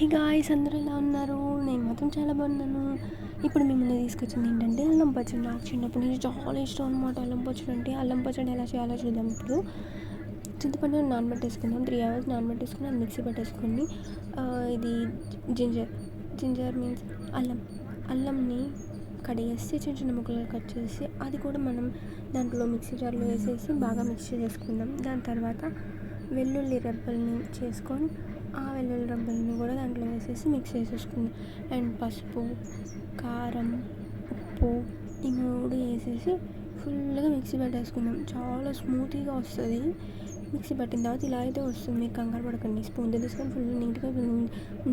Hey guys, అందరూ ఎలా ఉన్నారు? నేను మాత్రం చాలా బాగున్నాను. ఇప్పుడు మీ ముందు తీసుకొచ్చింది ఏంటంటే అల్లం పచ్చడి. నాకు చిన్నప్పటి నుంచి చాలా ఇష్టం అనమాట అల్లం పచ్చడి అంటే. అల్లం పచ్చడి ఎలా చేయాలో చూద్దాం ఇప్పుడు. చింతపండు నానబెట్టేసుకుందాం, 3 hours నానబెట్టేసుకుని అది మిక్సీ పట్టేసుకొని ఇది జింజర్ మీన్స్ అల్లంని కడిగేసి చిన్న చిన్న ముక్కలు కట్ చేసి అది కూడా మనం దాంట్లో మిక్సీ జార్లో వేసేసి బాగా మిక్స్ చేసుకుందాం. దాని తర్వాత వెల్లుల్లి రెబ్బల్ని చేసుకొని ఆ వెల్లుల్లి రెబ్బల్ని కూడా దాంట్లో వేసేసి మిక్స్ చేసేసుకుందాం. అండ్ పసుపు, కారం, ఉప్పు ఈ 3 వేసేసి ఫుల్గా మిక్సీ పట్టేసుకుందాం. చాలా స్మూతీగా వస్తుంది. మిక్సీ పట్టిన తర్వాత ఇలా అయితే వస్తుంది. మీకు కంగారు పడకండి, స్పూన్తో తీసుకొని ఫుల్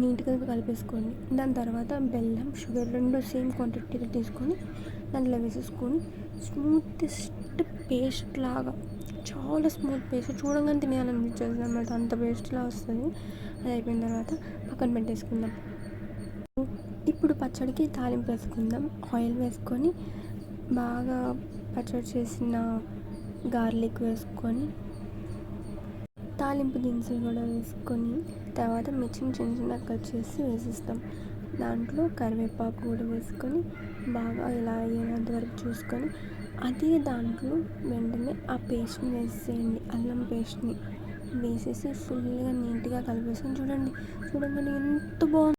నీట్గా కలిపేసుకోండి. దాని తర్వాత బెల్లం, షుగర్ 2 సేమ్ క్వాంటిటీలో తీసుకొని దాంట్లో వేసేసుకొని స్మూతెస్ట్ పేస్ట్ లాగా, చాలా స్మూత్ పేస్ట్, చూడగానే తినేయాలనిపించేది అన్నమాట, అంత పేస్ట్లా వస్తుంది. అది అయిపోయిన తర్వాత పక్కన పెట్టేసుకుందాం. ఇప్పుడు పచ్చడికి తాలింపు వేసుకుందాం. ఆయిల్ వేసుకొని బాగా పచ్చడి చేసిన గార్లిక్ వేసుకొని తాలింపు దినుసులు కూడా వేసుకొని తర్వాత మిర్చిని చిన్న చిన్న కట్ చేసి వేసేస్తాం. దాంట్లో కరివేపాకు కూడా వేసుకొని బాగా ఇలా అయ్యేంత వరకు చూసుకొని అదే దాంట్లో వెంటనే ఆ పేస్ట్ని వేసేయండి. అల్లం పేస్ట్ని వేసేసి ఫుల్గా నీట్గా కలిపేసుకొని చూడండి ఎంత బాగుంది.